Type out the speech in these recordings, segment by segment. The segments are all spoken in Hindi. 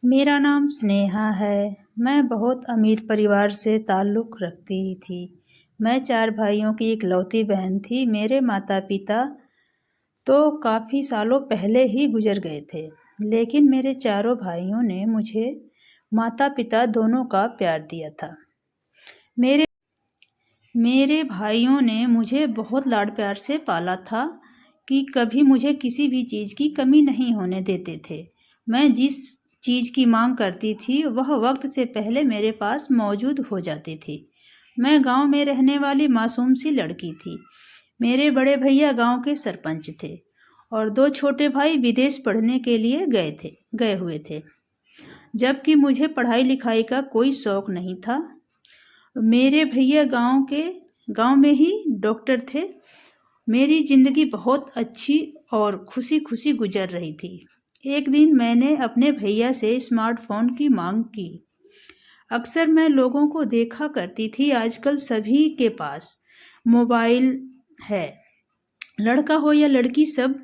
मेरा नाम स्नेहा है। मैं बहुत अमीर परिवार से ताल्लुक़ रखती थी। मैं 4 भाइयों की इकलौती बहन थी। मेरे माता-पिता तो काफ़ी सालों पहले ही गुज़र गए थे, लेकिन मेरे चारों भाइयों ने मुझे माता-पिता दोनों का प्यार दिया था। मेरे मेरे भाइयों ने मुझे बहुत लाड प्यार से पाला था कि कभी मुझे किसी भी चीज़ की कमी नहीं होने देते थे। मैं जिस चीज़ की मांग करती थी वह वक्त से पहले मेरे पास मौजूद हो जाती थी। मैं गांव में रहने वाली मासूम सी लड़की थी। मेरे बड़े भैया गांव के सरपंच थे और 2 छोटे भाई विदेश पढ़ने के लिए गए हुए थे, जबकि मुझे पढ़ाई लिखाई का कोई शौक नहीं था। मेरे भैया गांव में ही डॉक्टर थे। मेरी ज़िंदगी बहुत अच्छी और खुशी खुशी गुजर रही थी। एक दिन मैंने अपने भैया से स्मार्टफोन की मांग की। अक्सर मैं लोगों को देखा करती थी, आजकल सभी के पास मोबाइल है। लड़का हो या लड़की, सब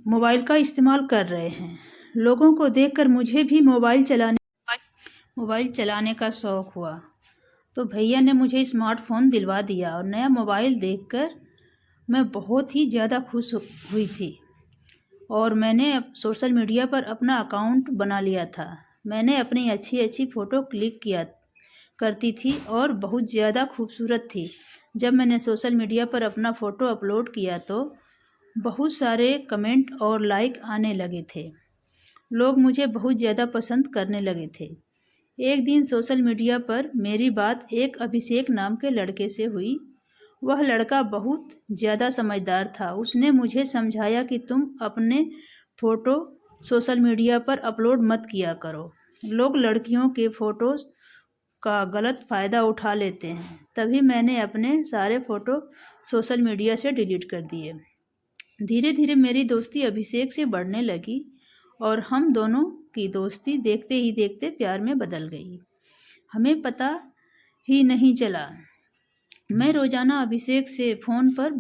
मोबाइल का इस्तेमाल कर रहे हैं। लोगों को देखकर मुझे भी मोबाइल चलाने का शौक़ हुआ, तो भैया ने मुझे स्मार्टफोन दिलवा दिया और नया मोबाइल देखकर मैं बहुत ही ज़्यादा खुश हुई थी और मैंने सोशल मीडिया पर अपना अकाउंट बना लिया था। मैंने अपनी अच्छी अच्छी फ़ोटो क्लिक किया करती थी और बहुत ज़्यादा खूबसूरत थी। जब मैंने सोशल मीडिया पर अपना फ़ोटो अपलोड किया तो बहुत सारे कमेंट और लाइक आने लगे थे। लोग मुझे बहुत ज़्यादा पसंद करने लगे थे। एक दिन सोशल मीडिया पर मेरी बात एक अभिषेक नाम के लड़के से हुई। वह लड़का बहुत ज़्यादा समझदार था। उसने मुझे समझाया कि तुम अपने फ़ोटो सोशल मीडिया पर अपलोड मत किया करो। लोग लड़कियों के फ़ोटोज़ का गलत फ़ायदा उठा लेते हैं। तभी मैंने अपने सारे फ़ोटो सोशल मीडिया से डिलीट कर दिए। धीरे धीरे मेरी दोस्ती अभिषेक से बढ़ने लगी और हम दोनों की दोस्ती देखते ही देखते प्यार में बदल गई। हमें पता ही नहीं चला। मैं रोज़ाना अभिषेक से फ़ोन पर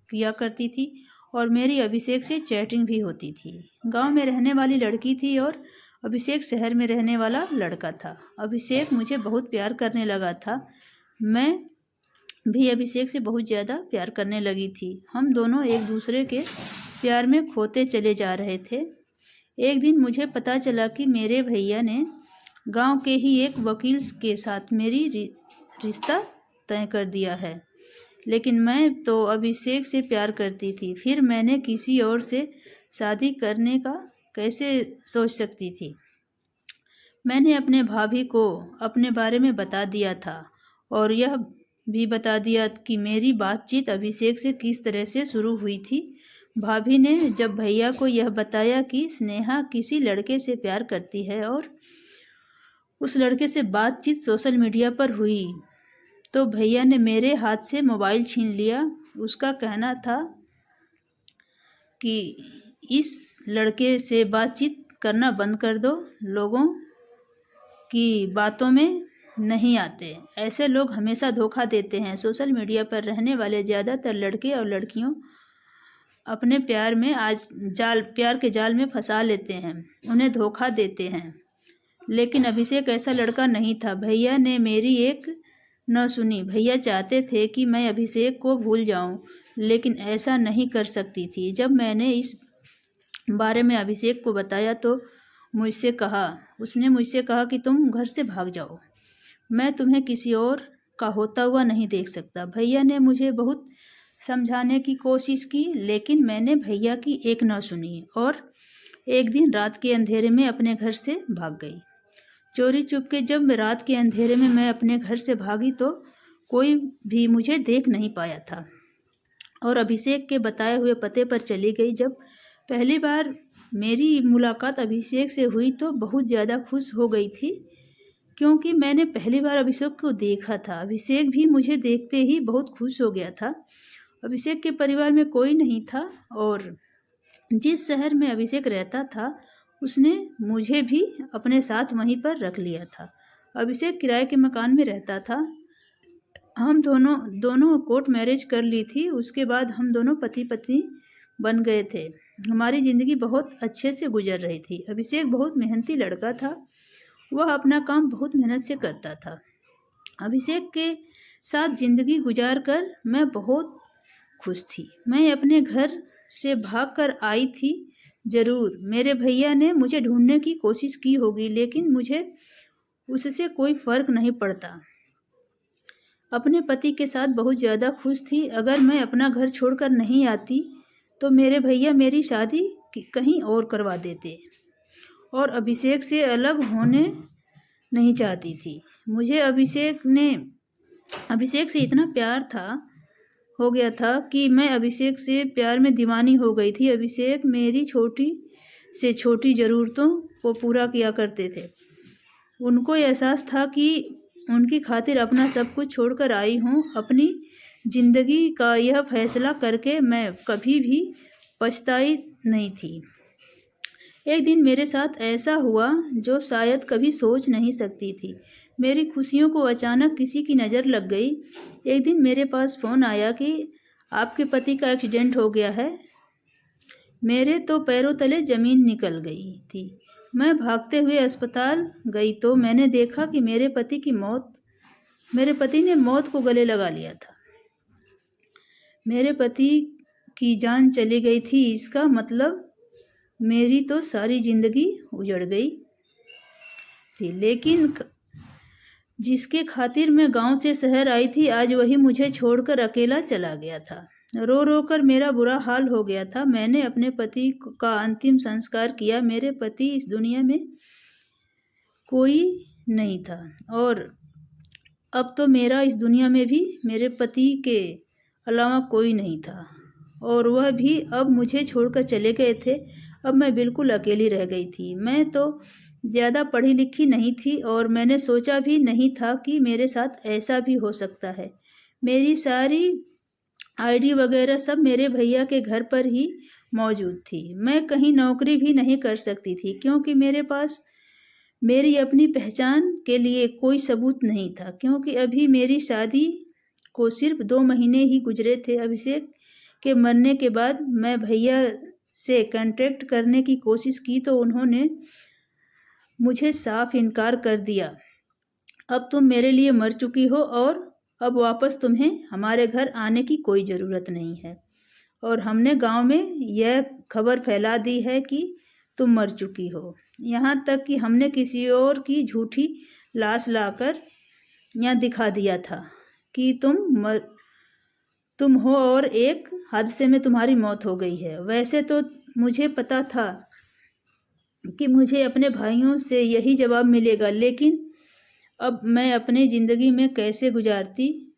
किया करती थी और मेरी अभिषेक से चैटिंग भी होती थी। गांव में रहने वाली लड़की थी और अभिषेक शहर में रहने वाला लड़का था। अभिषेक मुझे बहुत प्यार करने लगा था। मैं भी अभिषेक से बहुत ज़्यादा प्यार करने लगी थी। हम दोनों एक दूसरे के प्यार में खोते चले जा रहे थे। एक दिन मुझे पता चला कि मेरे भैया ने गांव के ही एक वकील के साथ मेरी रिश्ता तय कर दिया है, लेकिन मैं तो अभिषेक से प्यार करती थी। फिर मैंने किसी और से शादी करने का कैसे सोच सकती थी। मैंने अपने भाभी को अपने बारे में बता दिया था और यह भी बता दिया कि मेरी बातचीत अभिषेक से किस तरह से शुरू हुई थी। भाभी ने जब भैया को यह बताया कि स्नेहा किसी लड़के से प्यार करती है और उस लड़के से बातचीत सोशल मीडिया पर हुई, तो भैया ने मेरे हाथ से मोबाइल छीन लिया। उसका कहना था कि इस लड़के से बातचीत करना बंद कर दो, लोगों की बातों में नहीं आते, ऐसे लोग हमेशा धोखा देते हैं। सोशल मीडिया पर रहने वाले ज़्यादातर लड़के और लड़कियों अपने प्यार के जाल में फंसा लेते हैं, उन्हें धोखा देते हैं। लेकिन अभिषेक ऐसा लड़का नहीं था। भैया ने मेरी एक न सुनी। भैया चाहते थे कि मैं अभिषेक को भूल जाऊं, लेकिन ऐसा नहीं कर सकती थी। जब मैंने इस बारे में अभिषेक को बताया तो उसने मुझसे कहा कि तुम घर से भाग जाओ, मैं तुम्हें किसी और का होता हुआ नहीं देख सकता। भैया ने मुझे बहुत समझाने की कोशिश की, लेकिन मैंने भैया की एक न सुनी और एक दिन रात के अंधेरे में अपने घर से भाग गई। चोरी चुपके जब रात के अंधेरे में मैं अपने घर से भागी तो कोई भी मुझे देख नहीं पाया था और अभिषेक के बताए हुए पते पर चली गई। जब पहली बार मेरी मुलाकात अभिषेक से हुई तो बहुत ज़्यादा खुश हो गई थी, क्योंकि मैंने पहली बार अभिषेक को देखा था। अभिषेक भी मुझे देखते ही बहुत खुश हो गया था। अभिषेक के परिवार में कोई नहीं था और जिस शहर में अभिषेक रहता था उसने मुझे भी अपने साथ वहीं पर रख लिया था। अभिषेक किराए के मकान में रहता था। हम दोनों कोर्ट मैरिज कर ली थी। उसके बाद हम दोनों पति पत्नी बन गए थे। हमारी ज़िंदगी बहुत अच्छे से गुजर रही थी। अभिषेक बहुत मेहनती लड़का था। वह अपना काम बहुत मेहनत से करता था। अभिषेक के साथ ज़िंदगी गुजार कर मैं बहुत खुश थी। मैं अपने घर से भागकर आई थी। ज़रूर मेरे भैया ने मुझे ढूंढने की कोशिश की होगी, लेकिन मुझे उससे कोई फ़र्क नहीं पड़ता। अपने पति के साथ बहुत ज़्यादा खुश थी। अगर मैं अपना घर छोड़कर नहीं आती तो मेरे भैया मेरी शादी कहीं और करवा देते, और अभिषेक से अलग होने नहीं चाहती थी। मुझे अभिषेक से इतना प्यार हो गया था कि मैं अभिषेक से प्यार में दीवानी हो गई थी। अभिषेक मेरी छोटी से छोटी ज़रूरतों को पूरा किया करते थे। उनको एहसास था कि उनकी खातिर अपना सब कुछ छोड़कर आई हूँ। अपनी ज़िंदगी का यह फैसला करके मैं कभी भी पछताई नहीं थी। एक दिन मेरे साथ ऐसा हुआ जो शायद कभी सोच नहीं सकती थी। मेरी खुशियों को अचानक किसी की नज़र लग गई। एक दिन मेरे पास फ़ोन आया कि आपके पति का एक्सीडेंट हो गया है। मेरे तो पैरों तले ज़मीन निकल गई थी। मैं भागते हुए अस्पताल गई तो मैंने देखा कि मेरे पति ने मौत को गले लगा लिया था। मेरे पति की जान चली गई थी। इसका मतलब मेरी तो सारी ज़िंदगी उजड़ गई थी। लेकिन जिसके खातिर मैं गांव से शहर आई थी, आज वही मुझे छोड़कर अकेला चला गया था। रो रो कर मेरा बुरा हाल हो गया था। मैंने अपने पति का अंतिम संस्कार किया। मेरे पति इस दुनिया में कोई नहीं था, और अब तो मेरा इस दुनिया में भी मेरे पति के अलावा कोई नहीं था, और वह भी अब मुझे छोड़कर चले गए थे। अब मैं बिल्कुल अकेली रह गई थी। मैं तो ज़्यादा पढ़ी लिखी नहीं थी, और मैंने सोचा भी नहीं था कि मेरे साथ ऐसा भी हो सकता है। मेरी सारी आईडी वगैरह सब मेरे भैया के घर पर ही मौजूद थी। मैं कहीं नौकरी भी नहीं कर सकती थी, क्योंकि मेरे पास मेरी अपनी पहचान के लिए कोई सबूत नहीं था, क्योंकि अभी मेरी शादी को सिर्फ 2 महीने ही गुजरे थे। अभिषेक के मरने के बाद मैं भैया से कांटेक्ट करने की कोशिश की तो उन्होंने मुझे साफ इनकार कर दिया। अब तुम मेरे लिए मर चुकी हो, और अब वापस तुम्हें हमारे घर आने की कोई ज़रूरत नहीं है। और हमने गांव में यह खबर फैला दी है कि तुम मर चुकी हो। यहाँ तक कि हमने किसी और की झूठी लाश लाकर यहाँ दिखा दिया था कि तुम हो, और एक हादसे में तुम्हारी मौत हो गई है। वैसे तो मुझे पता था कि मुझे अपने भाइयों से यही जवाब मिलेगा, लेकिन अब मैं अपनी ज़िंदगी में कैसे गुजारती।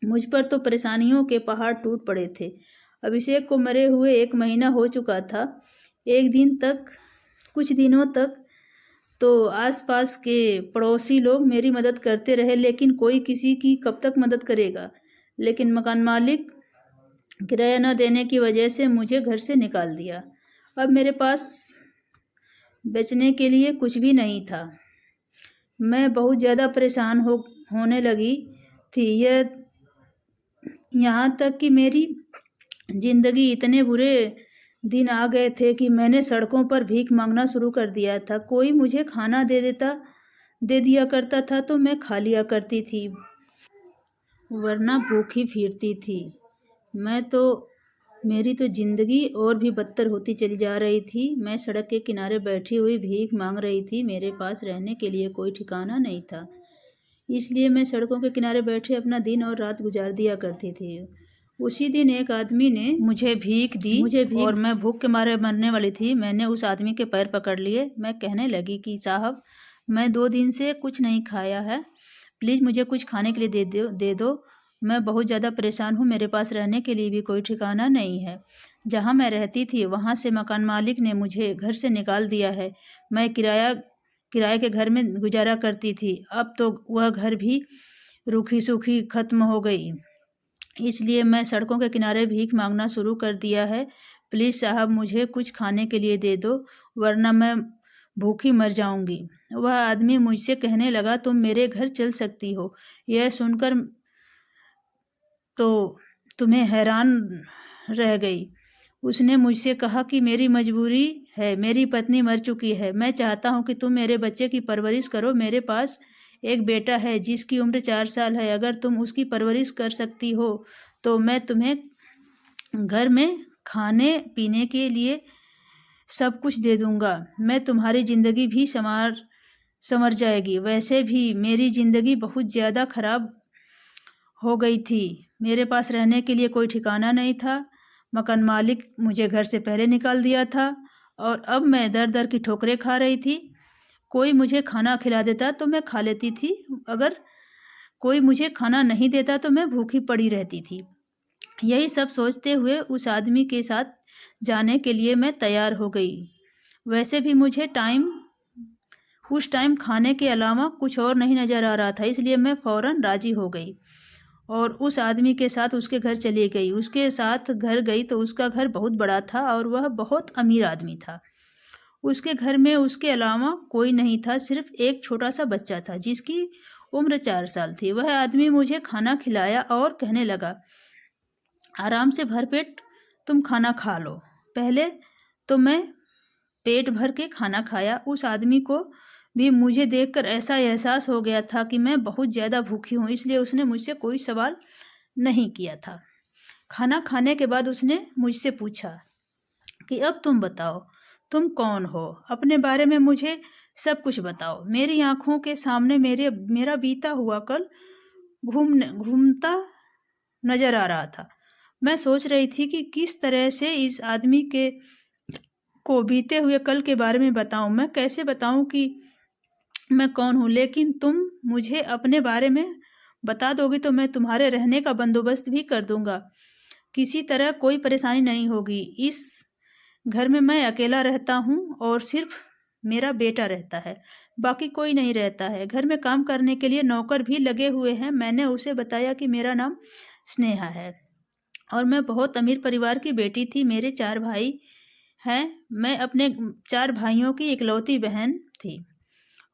मुझ पर तो परेशानियों के पहाड़ टूट पड़े थे। अभिषेक को मरे हुए 1 महीना हो चुका था। कुछ दिनों तक तो आसपास के पड़ोसी लोग मेरी मदद करते रहे, लेकिन कोई किसी की कब तक मदद करेगा। लेकिन मकान मालिक किराया न देने की वजह से मुझे घर से निकाल दिया। अब मेरे पास बेचने के लिए कुछ भी नहीं था। मैं बहुत ज़्यादा परेशान होने लगी थी। यहाँ तक कि मेरी ज़िंदगी इतने बुरे दिन आ गए थे कि मैंने सड़कों पर भीख मांगना शुरू कर दिया था। कोई मुझे खाना दे दिया करता था तो मैं खा लिया करती थी, वरना भूखी फिरती थी। मेरी तो ज़िंदगी और भी बदतर होती चली जा रही थी। मैं सड़क के किनारे बैठी हुई भीख मांग रही थी। मेरे पास रहने के लिए कोई ठिकाना नहीं था, इसलिए मैं सड़कों के किनारे बैठे अपना दिन और रात गुजार दिया करती थी। उसी दिन एक आदमी ने मुझे भीख दी, और मैं भूख के मारे मरने वाली थी। मैंने उस आदमी के पैर पकड़ लिए। मैं कहने लगी कि साहब, मैं 2 दिन से कुछ नहीं खाया है, प्लीज़ मुझे कुछ खाने के लिए दे दो। मैं बहुत ज़्यादा परेशान हूँ। मेरे पास रहने के लिए भी कोई ठिकाना नहीं है। जहाँ मैं रहती थी वहाँ से मकान मालिक ने मुझे घर से निकाल दिया है। मैं किराए के घर में गुजारा करती थी। अब तो वह घर भी रूखी सूखी ख़त्म हो गई, इसलिए मैं सड़कों के किनारे भीख मांगना शुरू कर दिया है। प्लीज़ साहब, मुझे कुछ खाने के लिए दे दो, वरना मैं भूखी मर जाऊंगी। वह आदमी मुझसे कहने लगा, तुम मेरे घर चल सकती हो। यह सुनकर तो तुम्हें हैरान रह गई। उसने मुझसे कहा कि मेरी मजबूरी है, मेरी पत्नी मर चुकी है, मैं चाहता हूँ कि तुम मेरे बच्चे की परवरिश करो। मेरे पास एक बेटा है जिसकी उम्र 4 साल है। अगर तुम उसकी परवरिश कर सकती हो तो मैं तुम्हें घर में खाने पीने के लिए सब कुछ दे दूंगा। मैं तुम्हारी ज़िंदगी भी संवर जाएगी। वैसे भी मेरी ज़िंदगी बहुत ज़्यादा खराब हो गई थी। मेरे पास रहने के लिए कोई ठिकाना नहीं था। मकान मालिक मुझे घर से पहले निकाल दिया था और अब मैं दर दर की ठोकरें खा रही थी। कोई मुझे खाना खिला देता तो मैं खा लेती थी, अगर कोई मुझे खाना नहीं देता तो मैं भूखी पड़ी रहती थी। यही सब सोचते हुए उस आदमी के साथ जाने के लिए मैं तैयार हो गई। वैसे भी मुझे उस टाइम खाने के अलावा कुछ और नहीं नज़र आ रहा था, इसलिए मैं फ़ौरन राज़ी हो गई और उस आदमी के साथ उसके घर चली गई। उसके साथ घर गई तो उसका घर बहुत बड़ा था और वह बहुत अमीर आदमी था। उसके घर में उसके अलावा कोई नहीं था, सिर्फ एक छोटा सा बच्चा था जिसकी उम्र 4 साल थी। वह आदमी मुझे खाना खिलाया और कहने लगा, आराम से भरपेट तुम खाना खा लो। पहले तो मैं पेट भर के खाना खाया। उस आदमी को भी मुझे देखकर ऐसा एहसास हो गया था कि मैं बहुत ज़्यादा भूखी हूँ, इसलिए उसने मुझसे कोई सवाल नहीं किया था। खाना खाने के बाद उसने मुझसे पूछा कि अब तुम बताओ, तुम कौन हो? अपने बारे में मुझे सब कुछ बताओ। मेरी आंखों के सामने मेरा बीता हुआ कल घूमता नजर आ रहा था। मैं सोच रही थी कि किस तरह से इस आदमी को बीते हुए कल के बारे में बताऊं। मैं कैसे बताऊं कि मैं कौन हूं? लेकिन तुम मुझे अपने बारे में बता दोगी तो मैं तुम्हारे रहने का बंदोबस्त भी कर दूंगा। किसी तरह कोई परेशानी नहीं होगी। इस घर में मैं अकेला रहता हूँ और सिर्फ मेरा बेटा रहता है, बाकी कोई नहीं रहता है। घर में काम करने के लिए नौकर भी लगे हुए हैं। मैंने उसे बताया कि मेरा नाम स्नेहा है और मैं बहुत अमीर परिवार की बेटी थी। मेरे 4 भाई हैं। मैं अपने 4 भाइयों की इकलौती बहन थी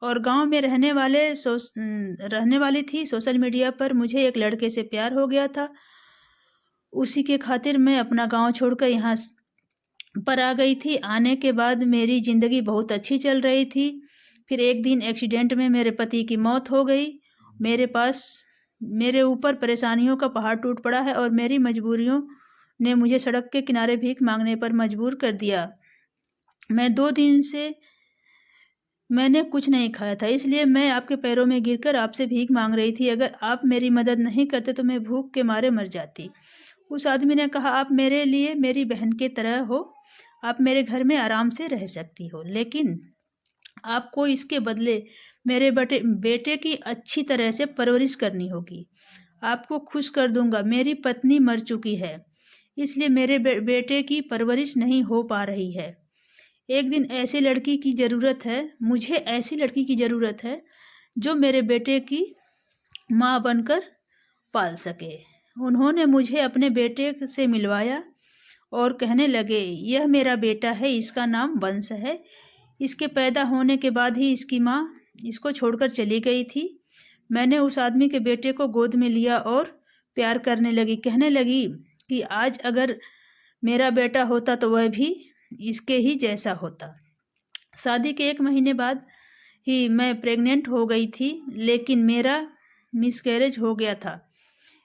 और गांव में रहने वाली थी। सोशल मीडिया पर मुझे एक लड़के से प्यार हो गया था। उसी के खातिर मैं अपना गांव छोड़कर यहाँ पर आ गई थी। आने के बाद मेरी ज़िंदगी बहुत अच्छी चल रही थी। फिर एक दिन एक्सीडेंट में मेरे पति की मौत हो गई। मेरे ऊपर परेशानियों का पहाड़ टूट पड़ा है और मेरी मजबूरियों ने मुझे सड़क के किनारे भीख मांगने पर मजबूर कर दिया। मैं 2 दिन से मैंने कुछ नहीं खाया था, इसलिए मैं आपके पैरों में गिरकर आपसे भीख मांग रही थी। अगर आप मेरी मदद नहीं करते तो मैं भूख के मारे मर जाती। उस आदमी ने कहा, आप मेरे लिए मेरी बहन की तरह हो। आप मेरे घर में आराम से रह सकती हो, लेकिन आपको इसके बदले मेरे बेटे की अच्छी तरह से परवरिश करनी होगी। आपको खुश कर दूंगा। मेरी पत्नी मर चुकी है, इसलिए मेरे बेटे की परवरिश नहीं हो पा रही है। एक दिन ऐसी लड़की की ज़रूरत है, मुझे ऐसी लड़की की ज़रूरत है जो मेरे बेटे की माँ बनकर पाल सके। उन्होंने मुझे अपने बेटे से मिलवाया और कहने लगे, यह मेरा बेटा है, इसका नाम वंश है। इसके पैदा होने के बाद ही इसकी माँ इसको छोड़कर चली गई थी। मैंने उस आदमी के बेटे को गोद में लिया और प्यार करने लगी। कहने लगी कि आज अगर मेरा बेटा होता तो वह भी इसके ही जैसा होता। शादी के 1 महीने बाद ही मैं प्रेग्नेंट हो गई थी, लेकिन मेरा मिसकैरेज हो गया था।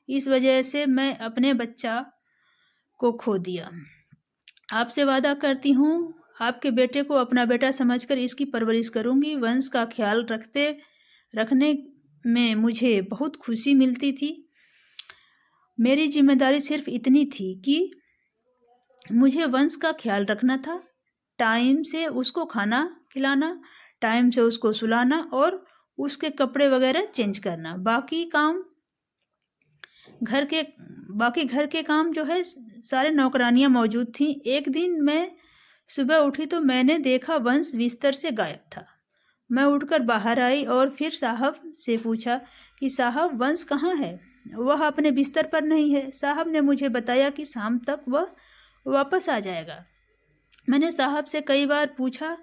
इस वजह से मैं अपने बच्चा को खो दिया। आपसे वादा करती हूँ, आपके बेटे को अपना बेटा समझकर इसकी परवरिश करूँगी। वंश का ख्याल रखने में मुझे बहुत खुशी मिलती थी। मेरी जिम्मेदारी सिर्फ इतनी थी कि मुझे वंश का ख्याल रखना था, टाइम से उसको खाना खिलाना, टाइम से उसको सुलाना और उसके कपड़े वगैरह चेंज करना। बाकी घर के काम जो है सारे नौकरानियां मौजूद थीं। एक दिन मैं सुबह उठी तो मैंने देखा वंश बिस्तर से गायब था। मैं उठकर बाहर आई और फिर साहब से पूछा कि साहब वंश कहाँ है? वह अपने बिस्तर पर नहीं है। साहब ने मुझे बताया कि शाम तक वह वापस आ जाएगा। मैंने साहब से कई बार पूछा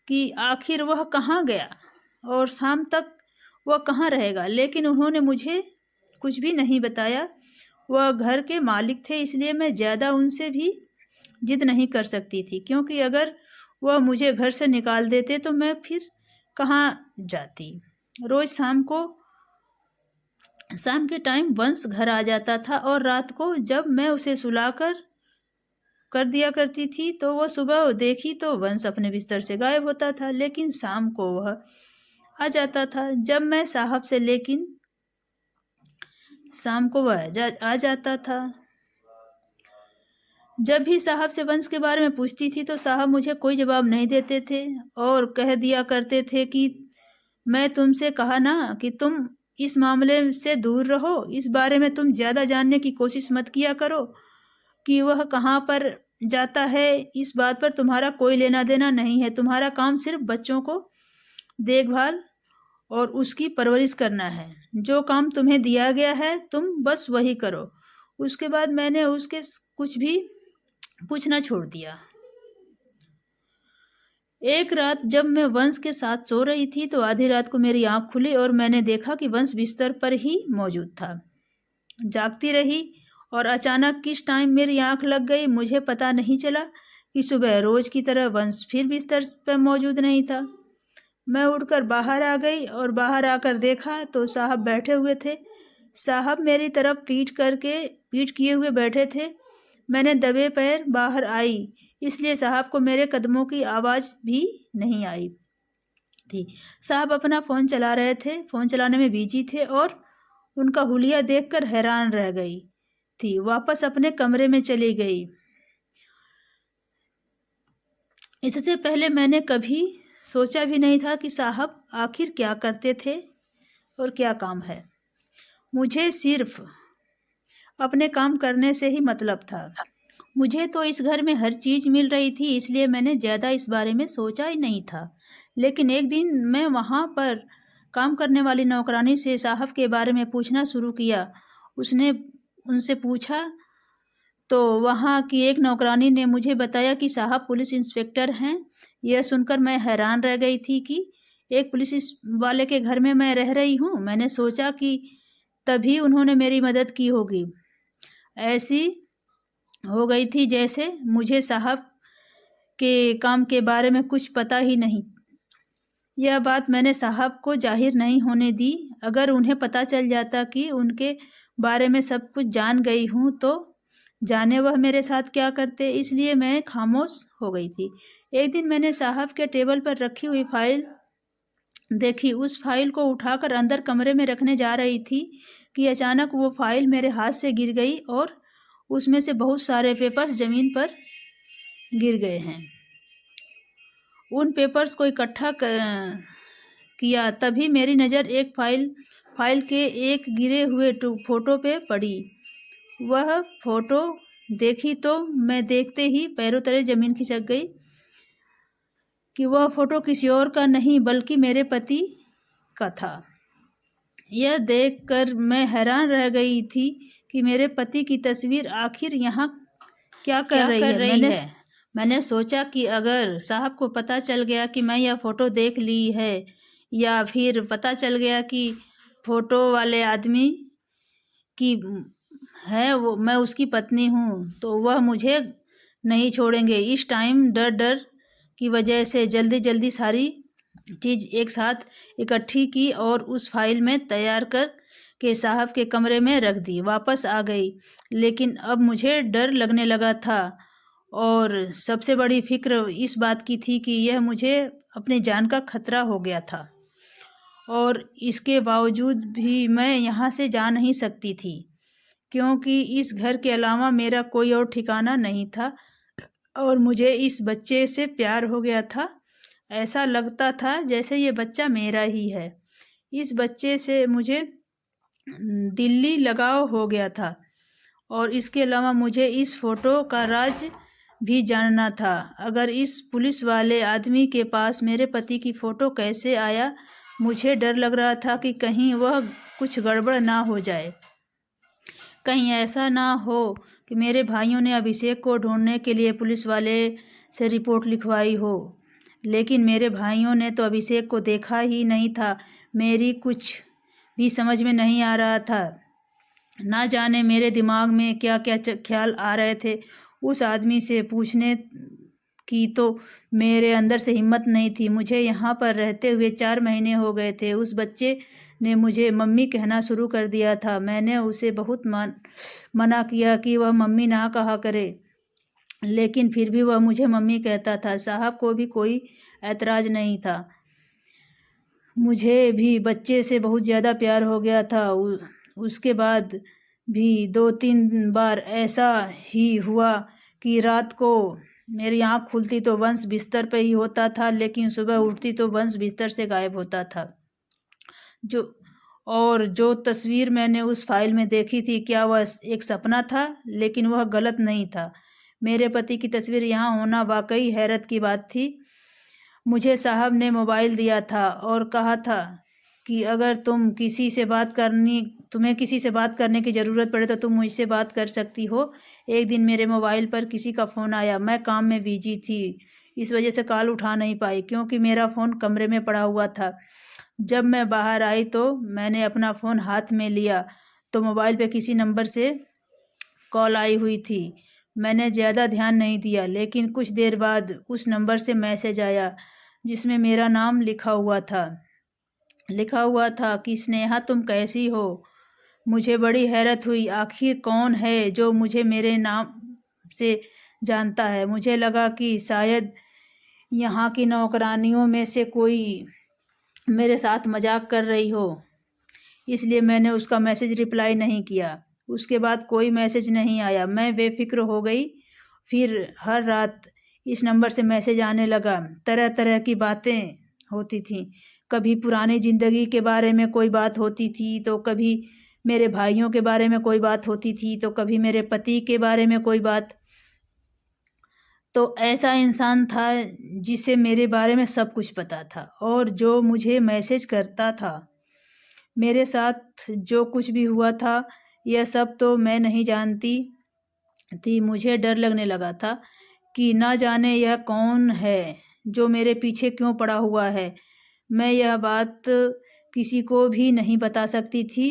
कि आखिर वह कहाँ गया और शाम तक वह कहाँ रहेगा, लेकिन उन्होंने मुझे कुछ भी नहीं बताया। वह घर के मालिक थे, इसलिए मैं ज़्यादा उनसे भी जिद नहीं कर सकती थी, क्योंकि अगर वह मुझे घर से निकाल देते तो मैं फिर कहाँ जाती। रोज शाम के टाइम वंश घर आ जाता था और रात को जब मैं उसे सुलाकर कर दिया करती थी तो वह सुबह देखी तो वंश अपने बिस्तर से गायब होता था। लेकिन शाम को वह आ जाता था जब मैं साहब से लेकिन शाम को वह आ जाता था। जब भी साहब से वंश के बारे में पूछती थी तो साहब मुझे कोई जवाब नहीं देते थे और कह दिया करते थे कि मैं तुमसे कहा ना कि तुम इस मामले से दूर रहो, इस बारे में तुम ज़्यादा जानने की कोशिश मत किया करो कि वह कहाँ पर जाता है, इस बात पर तुम्हारा कोई लेना देना नहीं है। तुम्हारा काम सिर्फ बच्चों को देखभाल और उसकी परवरिश करना है। जो काम तुम्हें दिया गया है तुम बस वही करो। उसके बाद मैंने उसके कुछ भी पूछना छोड़ दिया। एक रात जब मैं वंश के साथ सो रही थी तो आधी रात को मेरी आंख खुली और मैंने देखा कि वंश बिस्तर पर ही मौजूद था। जागती रही और अचानक किस टाइम मेरी आंख लग गई मुझे पता नहीं चला कि सुबह रोज की तरह वंश फिर बिस्तर पर मौजूद नहीं था। मैं उठकर बाहर आ गई और बाहर आकर देखा तो साहब बैठे हुए थे। साहब मेरी तरफ पीठ किए हुए बैठे थे। मैंने दबे पैर बाहर आई, इसलिए साहब को मेरे कदमों की आवाज़ भी नहीं आई थी। साहब अपना फ़ोन चला रहे थे, फ़ोन चलाने में बिजी थे और उनका हुलिया देखकर हैरान रह गई थी। वापस अपने कमरे में चली गई। इससे पहले मैंने कभी सोचा भी नहीं था कि साहब आखिर क्या करते थे और क्या काम है। मुझे सिर्फ अपने काम करने से ही मतलब था। मुझे तो इस घर में हर चीज़ मिल रही थी, इसलिए मैंने ज़्यादा इस बारे में सोचा ही नहीं था। लेकिन एक दिन मैं वहाँ पर काम करने वाली नौकरानी से साहब के बारे में पूछना शुरू किया। उसने उनसे पूछा तो वहाँ की एक नौकरानी ने मुझे बताया कि साहब पुलिस इंस्पेक्टर हैं। यह सुनकर मैं हैरान रह गई थी कि एक पुलिस वाले के घर में मैं रह रही हूँ। मैंने सोचा कि तभी उन्होंने मेरी मदद की होगी। ऐसी हो गई थी जैसे मुझे साहब के काम के बारे में कुछ पता ही नहीं। यह बात मैंने साहब को जाहिर नहीं होने दी। अगर उन्हें पता चल जाता कि उनके बारे में सब कुछ जान गई हूँ तो जाने वह मेरे साथ क्या करते, इसलिए मैं खामोश हो गई थी। एक दिन मैंने साहब के टेबल पर रखी हुई फाइल देखी। उस फाइल को उठाकर अंदर कमरे में रखने जा रही थी कि अचानक वो फाइल मेरे हाथ से गिर गई और उसमें से बहुत सारे पेपर्स ज़मीन पर गिर गए हैं। उन पेपर्स को इकट्ठा किया तभी मेरी नज़र एक फाइल के एक गिरे हुए फ़ोटो पे पड़ी। वह फ़ोटो देखी तो मैं देखते ही पैरों तले ज़मीन खिसक गई कि वह फ़ोटो किसी और का नहीं बल्कि मेरे पति का था। यह देखकर मैं हैरान रह गई थी कि मेरे पति की तस्वीर आखिर यहाँ क्या कर रही है। मैंने सोचा कि अगर साहब को पता चल गया कि मैं यह फ़ोटो देख ली है या फिर पता चल गया कि फ़ोटो वाले आदमी की है वो मैं उसकी पत्नी हूँ तो वह मुझे नहीं छोड़ेंगे। इस टाइम डर की वजह से जल्दी सारी चीज़ एक साथ इकट्ठी की और उस फाइल में तैयार कर के साहब के कमरे में रख दी। वापस आ गई, लेकिन अब मुझे डर लगने लगा था और सबसे बड़ी फिक्र इस बात की थी कि यह मुझे अपनी जान का खतरा हो गया था और इसके बावजूद भी मैं यहाँ से जा नहीं सकती थी क्योंकि इस घर के अलावा मेरा कोई और ठिकाना नहीं था और मुझे इस बच्चे से प्यार हो गया था। ऐसा लगता था जैसे ये बच्चा मेरा ही है। इस बच्चे से मुझे दिली लगाव हो गया था और इसके अलावा मुझे इस फ़ोटो का राज भी जानना था। अगर इस पुलिस वाले आदमी के पास मेरे पति की फ़ोटो कैसे आया, मुझे डर लग रहा था कि कहीं वह कुछ गड़बड़ ना हो जाए। कहीं ऐसा ना हो कि मेरे भाइयों ने अभिषेक को ढूंढने के लिए पुलिस वाले से रिपोर्ट लिखवाई हो। लेकिन मेरे भाइयों ने तो अभिषेक को देखा ही नहीं था। मेरी कुछ भी समझ में नहीं आ रहा था। ना जाने मेरे दिमाग में क्या क्या ख्याल आ रहे थे। उस आदमी से पूछने की तो मेरे अंदर से हिम्मत नहीं थी। मुझे यहाँ पर रहते हुए 4 महीने हो गए थे। उस बच्चे ने मुझे मम्मी कहना शुरू कर दिया था। मैंने उसे बहुत मना किया कि वह मम्मी ना कहा करे, लेकिन फिर भी वह मुझे मम्मी कहता था। साहब को भी कोई ऐतराज़ नहीं था। मुझे भी बच्चे से बहुत ज़्यादा प्यार हो गया था। उसके बाद भी 2-3 बार ऐसा ही हुआ कि रात को मेरी आँख खुलती तो वंश बिस्तर पे ही होता था, लेकिन सुबह उठती तो वंश बिस्तर से गायब होता था। जो तस्वीर मैंने उस फाइल में देखी थी, क्या वह एक सपना था? लेकिन वह गलत नहीं था। मेरे पति की तस्वीर यहाँ होना वाकई हैरत की बात थी। मुझे साहब ने मोबाइल दिया था और कहा था कि अगर तुम्हें किसी से बात करने की ज़रूरत पड़े तो तुम मुझसे बात कर सकती हो। एक दिन मेरे मोबाइल पर किसी का फ़ोन आया। मैं काम में बिजी थी, इस वजह से कॉल उठा नहीं पाई, क्योंकि मेरा फ़ोन कमरे में पड़ा हुआ था। जब मैं बाहर आई तो मैंने अपना फ़ोन हाथ में लिया तो मोबाइल पे किसी नंबर से कॉल आई हुई थी। मैंने ज़्यादा ध्यान नहीं दिया, लेकिन कुछ देर बाद उस नंबर से मैसेज आया जिसमें मेरा नाम लिखा हुआ था कि स्नेहा तुम कैसी हो। मुझे बड़ी हैरत हुई, आखिर कौन है जो मुझे मेरे नाम से जानता है। मुझे लगा कि शायद यहाँ की नौकरानियों में से कोई मेरे साथ मजाक कर रही हो, इसलिए मैंने उसका मैसेज रिप्लाई नहीं किया। उसके बाद कोई मैसेज नहीं आया। मैं बेफिक्र हो गई। फिर हर रात इस नंबर से मैसेज आने लगा। तरह तरह की बातें होती थीं। कभी पुरानी ज़िंदगी के बारे में कोई बात होती थी, तो कभी मेरे भाइयों के बारे में कोई बात होती थी, तो कभी मेरे पति के बारे में कोई बात। तो ऐसा इंसान था जिसे मेरे बारे में सब कुछ पता था, और जो मुझे मैसेज करता था। मेरे साथ जो कुछ भी हुआ था यह सब तो मैं नहीं जानती थी। मुझे डर लगने लगा था कि ना जाने यह कौन है जो मेरे पीछे क्यों पड़ा हुआ है। मैं यह बात किसी को भी नहीं बता सकती थी।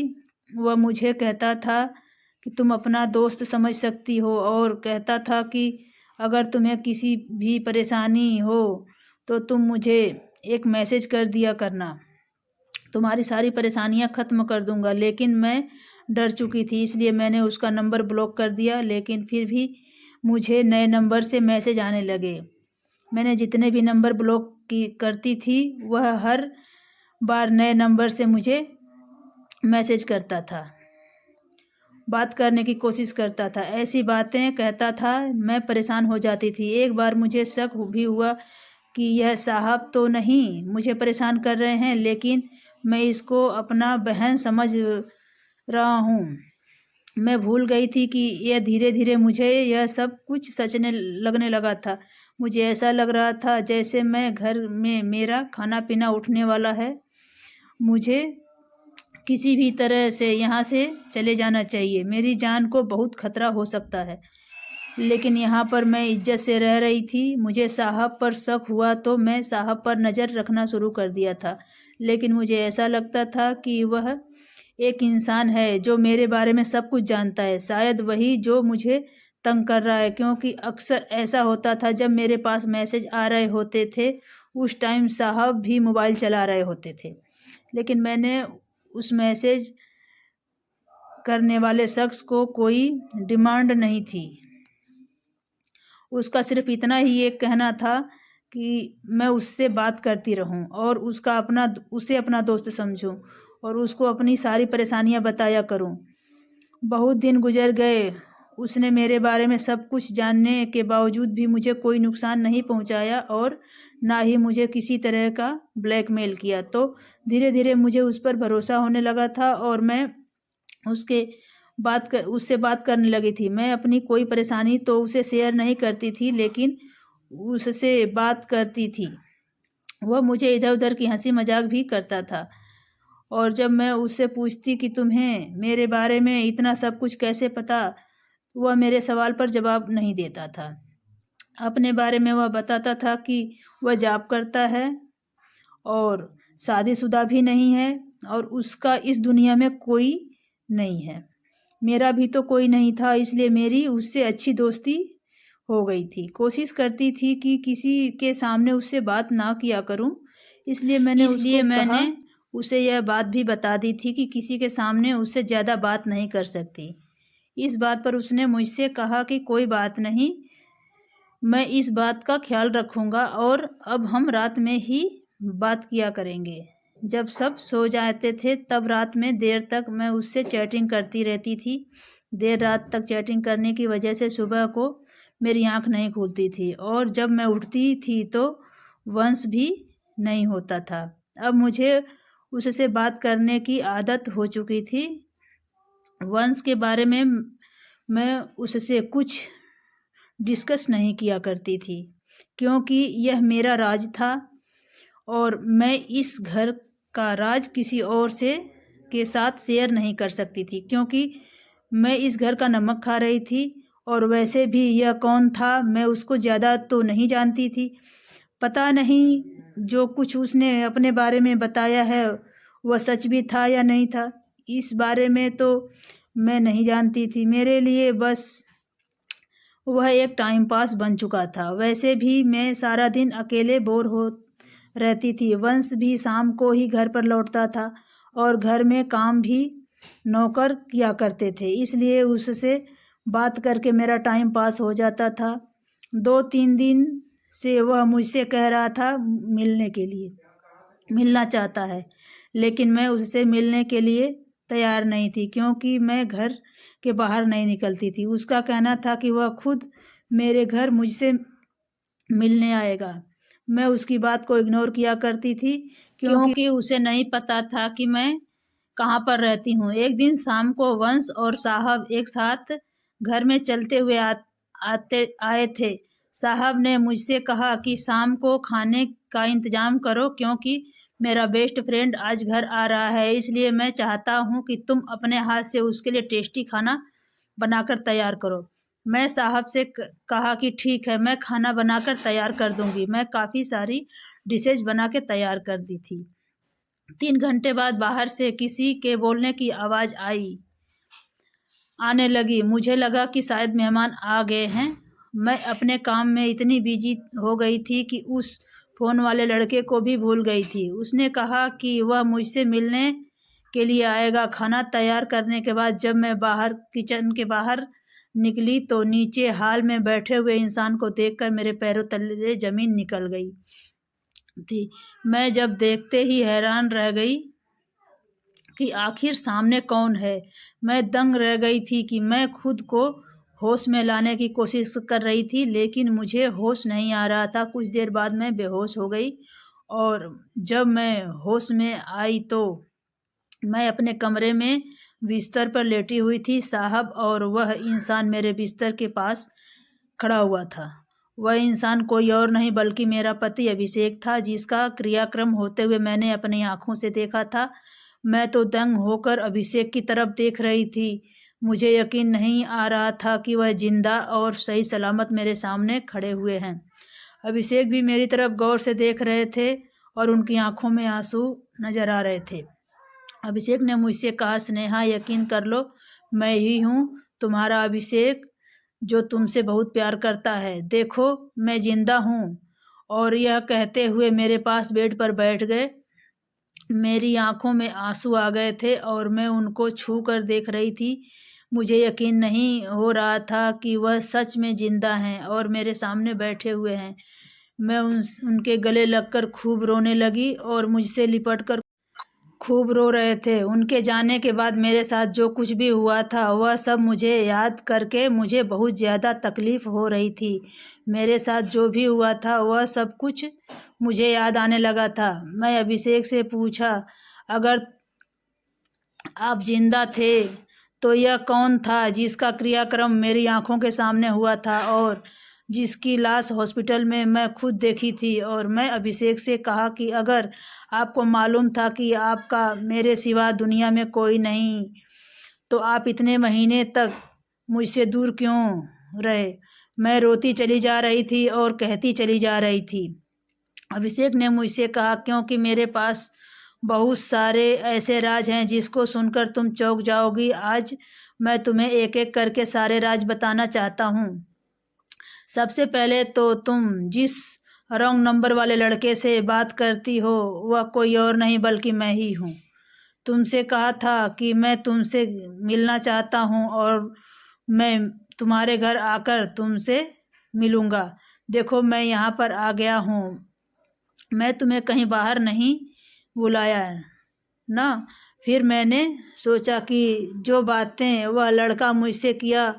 वह मुझे कहता था कि तुम अपना दोस्त समझ सकती हो, और कहता था कि अगर तुम्हें किसी भी परेशानी हो तो तुम मुझे एक मैसेज कर दिया करना, तुम्हारी सारी परेशानियां ख़त्म कर दूंगा। लेकिन मैं डर चुकी थी, इसलिए मैंने उसका नंबर ब्लॉक कर दिया। लेकिन फिर भी मुझे नए नंबर से मैसेज आने लगे। मैंने जितने भी नंबर ब्लॉक करती थी, वह हर बार नए नंबर से मुझे मैसेज करता था, बात करने की कोशिश करता था, ऐसी बातें कहता था। मैं परेशान हो जाती थी। एक बार मुझे शक भी हुआ कि यह साहब तो नहीं मुझे परेशान कर रहे हैं, लेकिन मैं इसको अपना बहन समझ रहा हूँ। मैं भूल गई थी कि यह धीरे धीरे मुझे यह सब कुछ सचने लगने लगा था। मुझे ऐसा लग रहा था जैसे मैं घर में मेरा खाना पीना उठने वाला है। मुझे किसी भी तरह से यहाँ से चले जाना चाहिए। मेरी जान को बहुत खतरा हो सकता है, लेकिन यहाँ पर मैं इज्जत से रह रही थी। मुझे साहब पर शक हुआ तो मैं साहब पर नज़र रखना शुरू कर दिया था, लेकिन मुझे ऐसा लगता था कि वह एक इंसान है जो मेरे बारे में सब कुछ जानता है। शायद वही जो मुझे तंग कर रहा है, क्योंकि अक्सर ऐसा होता था जब मेरे पास मैसेज आ रहे होते थे, उस टाइम साहब भी मोबाइल चला रहे होते थे। लेकिन मैंने उस मैसेज करने वाले शख्स को कोई डिमांड नहीं थी। उसका सिर्फ इतना ही एक कहना था कि मैं उससे बात करती रहूं और उसे अपना दोस्त समझूं और उसको अपनी सारी परेशानियां बताया करूं। बहुत दिन गुजर गए। उसने मेरे बारे में सब कुछ जानने के बावजूद भी मुझे कोई नुकसान नहीं पहुंचाया और ना ही मुझे किसी तरह का ब्लैकमेल किया। तो धीरे धीरे मुझे उस पर भरोसा होने लगा था और मैं उससे बात करने लगी थी। मैं अपनी कोई परेशानी तो उसे शेयर नहीं करती थी, लेकिन उससे बात करती थी। वह मुझे इधर उधर की हंसी मजाक भी करता था, और जब मैं उससे पूछती कि तुम्हें मेरे बारे में इतना सब कुछ कैसे पता, वह मेरे सवाल पर जवाब नहीं देता था। अपने बारे में वह बताता था कि वह जॉब करता है और शादीशुदा भी नहीं है और उसका इस दुनिया में कोई नहीं है। मेरा भी तो कोई नहीं था, इसलिए मेरी उससे अच्छी दोस्ती हो गई थी। कोशिश करती थी कि किसी के सामने उससे बात ना किया करूं, इसलिए मैंने उसे यह बात भी बता दी थी कि किसी के सामने उससे ज़्यादा बात नहीं कर सकती। इस बात पर उसने मुझसे कहा कि कोई बात नहीं, मैं इस बात का ख्याल रखूंगा और अब हम रात में ही बात किया करेंगे। जब सब सो जाते थे तब रात में देर तक मैं उससे चैटिंग करती रहती थी। देर रात तक चैटिंग करने की वजह से सुबह को मेरी आंख नहीं खुलती थी और जब मैं उठती थी तो वंश भी नहीं होता था। अब मुझे उससे बात करने की आदत हो चुकी थी। वंश के बारे में मैं उससे कुछ डिस्कस नहीं किया करती थी क्योंकि यह मेरा राज था और मैं इस घर का राज किसी और के साथ शेयर नहीं कर सकती थी क्योंकि मैं इस घर का नमक खा रही थी। और वैसे भी यह कौन था, मैं उसको ज़्यादा तो नहीं जानती थी। पता नहीं जो कुछ उसने अपने बारे में बताया है वह सच भी था या नहीं था, इस बारे में तो मैं नहीं जानती थी। मेरे लिए बस वह एक टाइम पास बन चुका था। वैसे भी मैं सारा दिन अकेले बोर हो रहती थी। वंश भी शाम को ही घर पर लौटता था और घर में काम भी नौकर किया करते थे, इसलिए उससे बात करके मेरा टाइम पास हो जाता था। 2-3 दिन से वह मुझसे कह रहा था मिलने के लिए, मिलना चाहता है, लेकिन मैं उससे मिलने के लिए तैयार नहीं थी क्योंकि मैं घर के बाहर नहीं निकलती थी। उसका कहना था कि वह खुद मेरे घर मुझसे मिलने आएगा। मैं उसकी बात को इग्नोर किया करती थी क्योंकि उसे नहीं पता था कि मैं कहाँ पर रहती हूँ। एक दिन शाम को वंश और साहब एक साथ घर में चलते हुए आए थे। साहब ने मुझसे कहा कि शाम को खाने का इंतजाम करो क्योंकि मेरा बेस्ट फ्रेंड आज घर आ रहा है, इसलिए मैं चाहता हूँ कि तुम अपने हाथ से उसके लिए टेस्टी खाना बनाकर तैयार करो। मैं साहब से कहा कि ठीक है, मैं खाना बनाकर तैयार कर दूंगी। मैं काफ़ी सारी डिशेज बना के तैयार कर दी थी। 3 घंटे बाद बाहर से किसी के बोलने की आवाज़ आने लगी। मुझे लगा कि शायद मेहमान आ गए हैं। मैं अपने काम में इतनी बिजी हो गई थी कि उस फ़ोन वाले लड़के को भी भूल गई थी। उसने कहा कि वह मुझसे मिलने के लिए आएगा। खाना तैयार करने के बाद जब मैं किचन के बाहर निकली तो नीचे हॉल में बैठे हुए इंसान को देखकर मेरे पैरों तले ज़मीन निकल गई थी। मैं जब देखते ही हैरान रह गई कि आखिर सामने कौन है। मैं दंग रह गई थी कि मैं खुद को होश में लाने की कोशिश कर रही थी, लेकिन मुझे होश नहीं आ रहा था। कुछ देर बाद मैं बेहोश हो गई और जब मैं होश में आई तो मैं अपने कमरे में बिस्तर पर लेटी हुई थी। साहब और वह इंसान मेरे बिस्तर के पास खड़ा हुआ था। वह इंसान कोई और नहीं बल्कि मेरा पति अभिषेक था, जिसका क्रियाक्रम होते हुए मैंने अपनी आंखों से देखा था। मैं तो दंग होकर अभिषेक की तरफ देख रही थी। मुझे यकीन नहीं आ रहा था कि वह जिंदा और सही सलामत मेरे सामने खड़े हुए हैं। अभिषेक भी मेरी तरफ गौर से देख रहे थे और उनकी आंखों में आंसू नजर आ रहे थे। अभिषेक ने मुझसे कहा, स्नेहा यकीन कर लो, मैं ही हूँ, तुम्हारा अभिषेक, जो तुमसे बहुत प्यार करता है। देखो मैं जिंदा हूँ। और यह कहते हुए मेरे पास बेड पर बैठ गए। मेरी आंखों में आंसू आ गए थे और मैं उनको छू कर देख रही थी। मुझे यकीन नहीं हो रहा था कि वह सच में जिंदा हैं और मेरे सामने बैठे हुए हैं। मैं उनके गले लगकर खूब रोने लगी और मुझसे लिपटकर खूब रो रहे थे। उनके जाने के बाद मेरे साथ जो कुछ भी हुआ था वह सब मुझे याद करके मुझे बहुत ज़्यादा तकलीफ़ हो रही थी। मेरे साथ जो भी हुआ था वह सब कुछ मुझे याद आने लगा था। मैं अभिषेक से पूछा, अगर आप जिंदा थे तो यह कौन था जिसका क्रियाक्रम मेरी आंखों के सामने हुआ था और जिसकी लाश हॉस्पिटल में मैं खुद देखी थी। और मैं अभिषेक से कहा कि अगर आपको मालूम था कि आपका मेरे सिवा दुनिया में कोई नहीं तो आप इतने महीने तक मुझसे दूर क्यों रहे। मैं रोती चली जा रही थी और कहती चली जा रही थी। अभिषेक ने मुझसे कहा, क्योंकि मेरे पास बहुत सारे ऐसे राज हैं जिसको सुनकर तुम चौंक जाओगी। आज मैं तुम्हें एक एक करके सारे राज बताना चाहता हूँ। सबसे पहले तो तुम जिस रॉन्ग नंबर वाले लड़के से बात करती हो वह कोई और नहीं बल्कि मैं ही हूँ। तुमसे कहा था कि मैं तुमसे मिलना चाहता हूँ और मैं तुम्हारे घर आकर तुमसे मिलूँगा। देखो मैं यहाँ पर आ गया हूँ। मैं तुम्हें कहीं बाहर नहीं बुलाया ना। फिर मैंने सोचा कि जो बातें वह लड़का मुझसे किया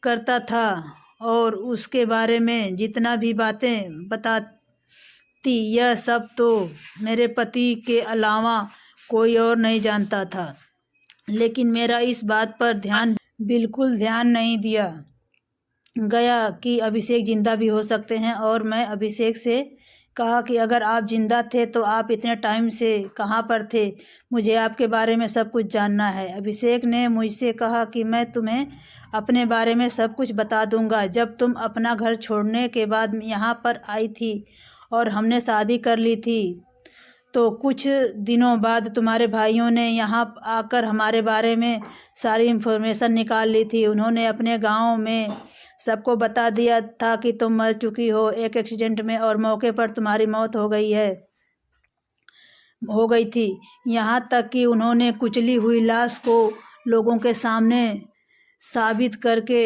करता था और उसके बारे में जितना भी बातें बताती, यह सब तो मेरे पति के अलावा कोई और नहीं जानता था। लेकिन मेरा इस बात पर बिल्कुल ध्यान नहीं दिया गया कि अभिषेक जिंदा भी हो सकते हैं। और मैं अभिषेक से कहा कि अगर आप जिंदा थे तो आप इतने टाइम से कहाँ पर थे, मुझे आपके बारे में सब कुछ जानना है। अभिषेक ने मुझसे कहा कि मैं तुम्हें अपने बारे में सब कुछ बता दूंगा। जब तुम अपना घर छोड़ने के बाद यहाँ पर आई थी और हमने शादी कर ली थी तो कुछ दिनों बाद तुम्हारे भाइयों ने यहाँ आकर हमारे बारे में सारी इन्फॉर्मेशन निकाल ली थी। उन्होंने अपने गांव में सबको बता दिया था कि तुम मर चुकी हो एक एक्सीडेंट में और मौके पर तुम्हारी मौत हो गई थी। यहाँ तक कि उन्होंने कुचली हुई लाश को लोगों के सामने साबित करके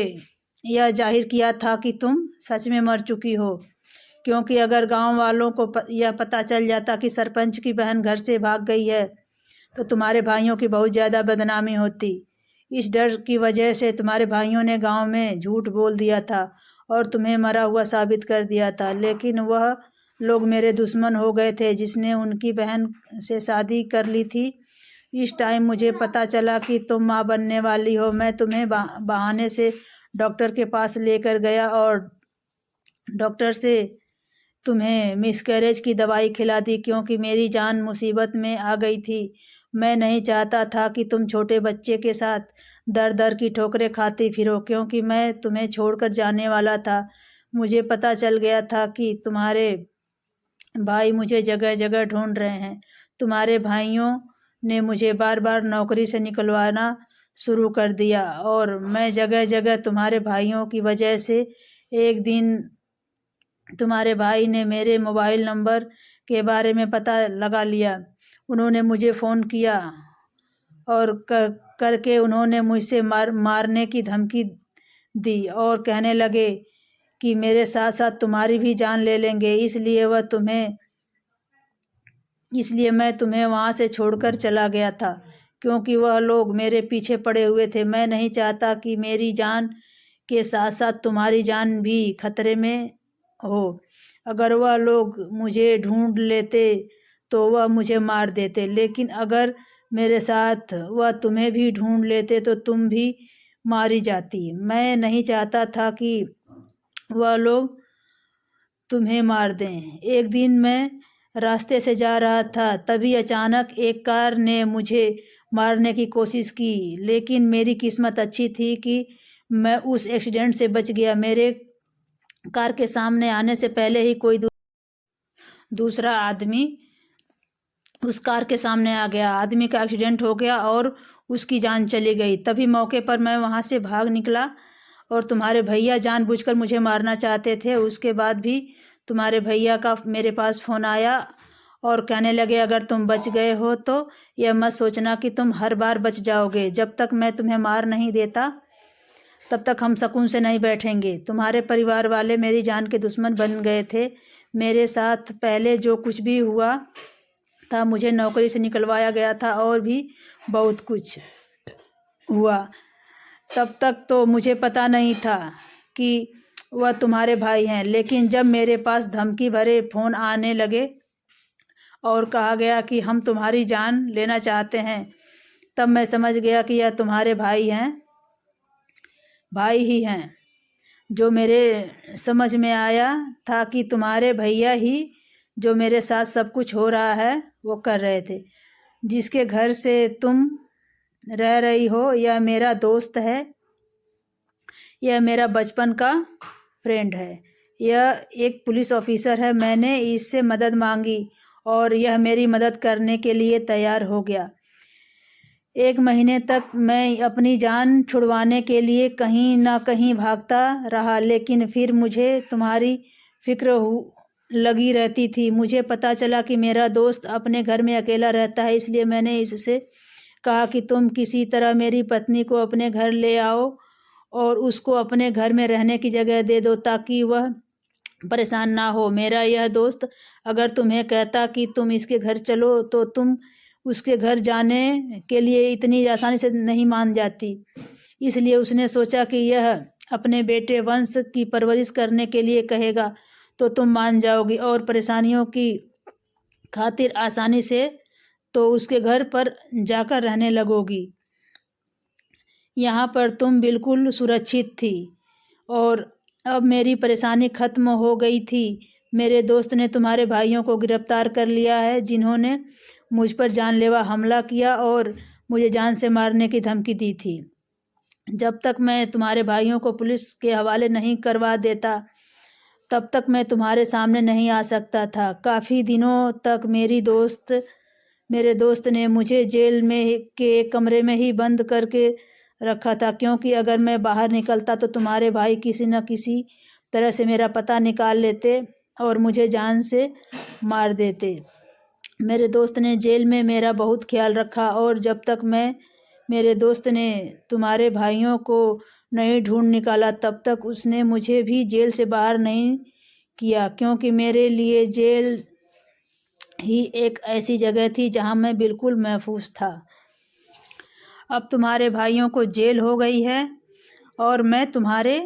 यह जाहिर किया था कि तुम सच में मर चुकी हो, क्योंकि अगर गांव वालों को यह पता चल जाता कि सरपंच की बहन घर से भाग गई है तो तुम्हारे भाइयों की बहुत ज़्यादा बदनामी होती। इस डर की वजह से तुम्हारे भाइयों ने गांव में झूठ बोल दिया था और तुम्हें मरा हुआ साबित कर दिया था। लेकिन वह लोग मेरे दुश्मन हो गए थे जिसने उनकी बहन से शादी कर ली थी। इस टाइम मुझे पता चला कि तुम माँ बनने वाली हो। मैं तुम्हें बहाने से डॉक्टर के पास लेकर गया और डॉक्टर से तुम्हें मिसकैरेज की दवाई खिला दी, क्योंकि मेरी जान मुसीबत में आ गई थी। मैं नहीं चाहता था कि तुम छोटे बच्चे के साथ दर दर की ठोकरें खाती फिरो, क्योंकि मैं तुम्हें छोड़कर जाने वाला था। मुझे पता चल गया था कि तुम्हारे भाई मुझे जगह जगह ढूंढ रहे हैं। तुम्हारे भाइयों ने मुझे बार बार नौकरी से निकलवाना शुरू कर दिया और मैं जगह जगह तुम्हारे भाइयों की वजह से एक दिन तुम्हारे भाई ने मेरे मोबाइल नंबर के बारे में पता लगा लिया। उन्होंने मुझे फ़ोन किया और करके उन्होंने मुझसे मारने की धमकी दी और कहने लगे कि मेरे साथ साथ तुम्हारी भी जान ले लेंगे। इसलिए मैं तुम्हें वहाँ से छोड़कर चला गया था, क्योंकि वह लोग मेरे पीछे पड़े हुए थे। मैं नहीं चाहता कि मेरी जान के साथ साथ तुम्हारी जान भी खतरे में हो। अगर वह लोग मुझे ढूंढ लेते तो वह मुझे मार देते, लेकिन अगर मेरे साथ वह तुम्हें भी ढूंढ लेते तो तुम भी मारी जाती। मैं नहीं चाहता था कि वह लोग तुम्हें मार दें। एक दिन मैं रास्ते से जा रहा था, तभी अचानक एक कार ने मुझे मारने की कोशिश की, लेकिन मेरी किस्मत अच्छी थी कि मैं उस एक्सीडेंट से बच गया। मेरे कार के सामने आने से पहले ही कोई दूसरा आदमी उस कार के सामने आ गया। आदमी का एक्सीडेंट हो गया और उसकी जान चली गई। तभी मौके पर मैं वहाँ से भाग निकला और तुम्हारे भैया जानबूझकर मुझे मारना चाहते थे। उसके बाद भी तुम्हारे भैया का मेरे पास फ़ोन आया और कहने लगे अगर तुम बच गए हो तो यह मत सोचना कि तुम हर बार बच जाओगे। जब तक मैं तुम्हें मार नहीं देता तब तक हम सुकून से नहीं बैठेंगे। तुम्हारे परिवार वाले मेरी जान के दुश्मन बन गए थे। मेरे साथ पहले जो कुछ भी हुआ था, मुझे नौकरी से निकलवाया गया था और भी बहुत कुछ हुआ। तब तक तो मुझे पता नहीं था कि वह तुम्हारे भाई हैं, लेकिन जब मेरे पास धमकी भरे फ़ोन आने लगे और कहा गया कि हम तुम्हारी जान लेना चाहते हैं, तब मैं समझ गया कि यह तुम्हारे भाई ही हैं। जो मेरे समझ में आया था कि तुम्हारे भैया ही जो मेरे साथ सब कुछ हो रहा है वो कर रहे थे। जिसके घर से तुम रह रही हो यह मेरा दोस्त है, यह मेरा बचपन का फ्रेंड है। यह एक पुलिस ऑफिसर है। मैंने इससे मदद मांगी और यह मेरी मदद करने के लिए तैयार हो गया। 1 महीने तक मैं अपनी जान छुड़वाने के लिए कहीं ना कहीं भागता रहा, लेकिन फिर मुझे तुम्हारी फिक्र लगी रहती थी। मुझे पता चला कि मेरा दोस्त अपने घर में अकेला रहता है, इसलिए मैंने इससे कहा कि तुम किसी तरह मेरी पत्नी को अपने घर ले आओ और उसको अपने घर में रहने की जगह दे दो ताकि वह परेशान ना हो। मेरा यह दोस्त अगर तुम्हें कहता कि तुम इसके घर चलो तो तुम उसके घर जाने के लिए इतनी आसानी से नहीं मान जाती। इसलिए उसने सोचा कि यह अपने बेटे वंश की परवरिश करने के लिए कहेगा तो तुम मान जाओगी और परेशानियों की खातिर आसानी से तो उसके घर पर जाकर रहने लगोगी। यहाँ पर तुम बिल्कुल सुरक्षित थी और अब मेरी परेशानी खत्म हो गई थी। मेरे दोस्त ने तुम्हारे भाइयों को गिरफ्तार कर लिया है, जिन्होंने मुझ पर जानलेवा हमला किया और मुझे जान से मारने की धमकी दी थी। जब तक मैं तुम्हारे भाइयों को पुलिस के हवाले नहीं करवा देता तब तक मैं तुम्हारे सामने नहीं आ सकता था। काफ़ी दिनों तक मेरे दोस्त ने मुझे जेल में के एक कमरे में ही बंद करके रखा था, क्योंकि अगर मैं बाहर निकलता तो तुम्हारे भाई किसी न किसी तरह से मेरा पता निकाल लेते और मुझे जान से मार देते। मेरे दोस्त ने जेल में मेरा बहुत ख्याल रखा और जब तक मेरे दोस्त ने तुम्हारे भाइयों को नहीं ढूंढ निकाला तब तक उसने मुझे भी जेल से बाहर नहीं किया, क्योंकि मेरे लिए जेल ही एक ऐसी जगह थी जहां मैं बिल्कुल महफूज था। अब तुम्हारे भाइयों को जेल हो गई है और मैं तुम्हारे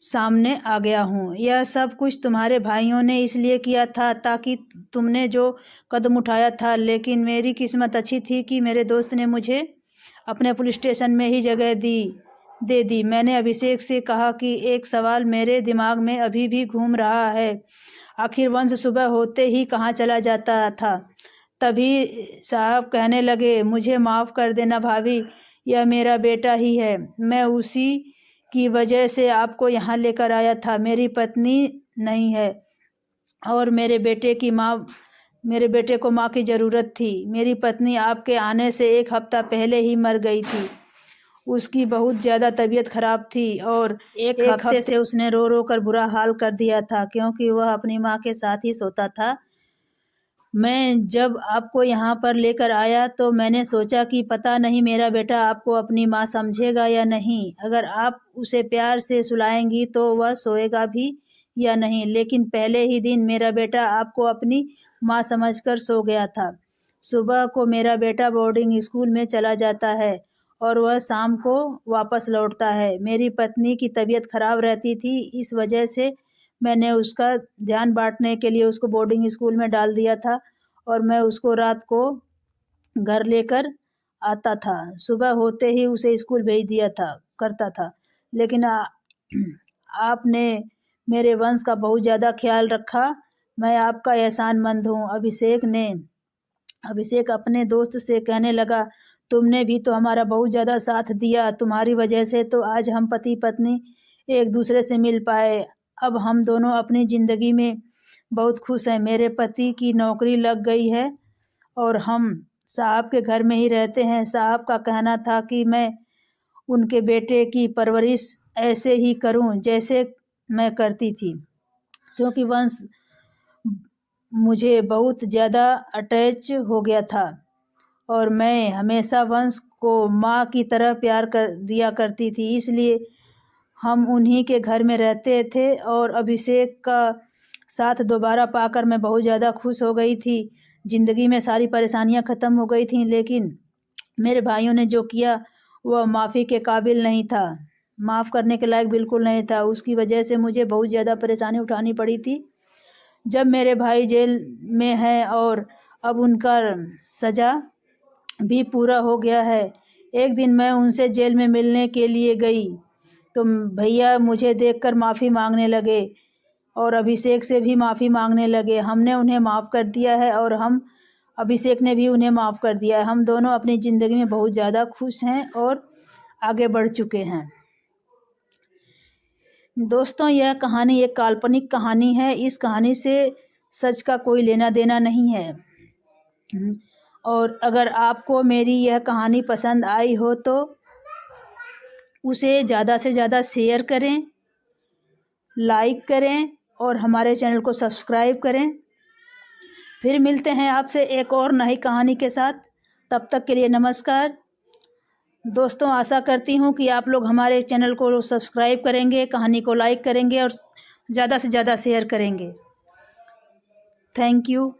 सामने आ गया हूँ। यह सब कुछ तुम्हारे भाइयों ने इसलिए किया था ताकि तुमने जो कदम उठाया था, लेकिन मेरी किस्मत अच्छी थी कि मेरे दोस्त ने मुझे अपने पुलिस स्टेशन में ही जगह दे दी। मैंने अभिषेक से कहा कि एक सवाल मेरे दिमाग में अभी भी घूम रहा है, आखिर वंश सुबह होते ही कहाँ चला जाता था। तभी साहब कहने लगे, मुझे माफ़ कर देना भाभी, यह मेरा बेटा ही है। मैं उसी की वजह से आपको यहाँ लेकर आया था। मेरी पत्नी नहीं है और मेरे बेटे को माँ की ज़रूरत थी। मेरी पत्नी आपके आने से 1 हफ्ता पहले ही मर गई थी। उसकी बहुत ज़्यादा तबीयत खराब थी और एक हफ्ते से उसने रो रो कर बुरा हाल कर दिया था, क्योंकि वह अपनी माँ के साथ ही सोता था। मैं जब आपको यहाँ पर लेकर आया तो मैंने सोचा कि पता नहीं मेरा बेटा आपको अपनी माँ समझेगा या नहीं। अगर आप उसे प्यार से सुलाएंगी तो वह सोएगा भी या नहीं, लेकिन पहले ही दिन मेरा बेटा आपको अपनी माँ समझकर सो गया था। सुबह को मेरा बेटा बोर्डिंग स्कूल में चला जाता है और वह शाम को वापस लौटता है। मेरी पत्नी की तबीयत खराब रहती थी, इस वजह से मैंने उसका ध्यान बांटने के लिए उसको बोर्डिंग स्कूल में डाल दिया था और मैं उसको रात को घर लेकर आता था। सुबह होते ही उसे स्कूल भेज दिया करता था। लेकिन आपने मेरे वंश का बहुत ज़्यादा ख्याल रखा, मैं आपका एहसानमंद हूँ। अभिषेक अपने दोस्त से कहने लगा, तुमने भी तो हमारा बहुत ज़्यादा साथ दिया, तुम्हारी वजह से तो आज हम पति पत्नी एक दूसरे से मिल पाए। अब हम दोनों अपनी ज़िंदगी में बहुत खुश हैं। मेरे पति की नौकरी लग गई है और हम साहब के घर में ही रहते हैं। साहब का कहना था कि मैं उनके बेटे की परवरिश ऐसे ही करूं जैसे मैं करती थी, क्योंकि वंश मुझे बहुत ज़्यादा अटैच हो गया था और मैं हमेशा वंश को माँ की तरह प्यार दिया करती थी। इसलिए हम उन्हीं के घर में रहते थे और अभिषेक का साथ दोबारा पाकर मैं बहुत ज़्यादा खुश हो गई थी। ज़िंदगी में सारी परेशानियां ख़त्म हो गई थीं, लेकिन मेरे भाइयों ने जो किया वह माफ़ी के काबिल नहीं था, माफ़ करने के लायक बिल्कुल नहीं था। उसकी वजह से मुझे बहुत ज़्यादा परेशानी उठानी पड़ी थी। जब मेरे भाई जेल में हैं और अब उनका सज़ा भी पूरा हो गया है, एक दिन मैं उनसे जेल में मिलने के लिए गई तो भैया मुझे देखकर माफ़ी मांगने लगे और अभिषेक से भी माफ़ी मांगने लगे। हमने उन्हें माफ़ कर दिया है और अभिषेक ने भी उन्हें माफ़ कर दिया है। हम दोनों अपनी ज़िंदगी में बहुत ज़्यादा खुश हैं और आगे बढ़ चुके हैं। दोस्तों, यह कहानी एक काल्पनिक कहानी है। इस कहानी से सच का कोई लेना देना नहीं है और अगर आपको मेरी यह कहानी पसंद आई हो तो उसे ज़्यादा से ज़्यादा शेयर करें, लाइक करें और हमारे चैनल को सब्सक्राइब करें। फिर मिलते हैं आपसे एक और नई कहानी के साथ। तब तक के लिए नमस्कार दोस्तों। आशा करती हूँ कि आप लोग हमारे चैनल को सब्सक्राइब करेंगे, कहानी को लाइक करेंगे और ज़्यादा से ज़्यादा शेयर करेंगे। Thank you.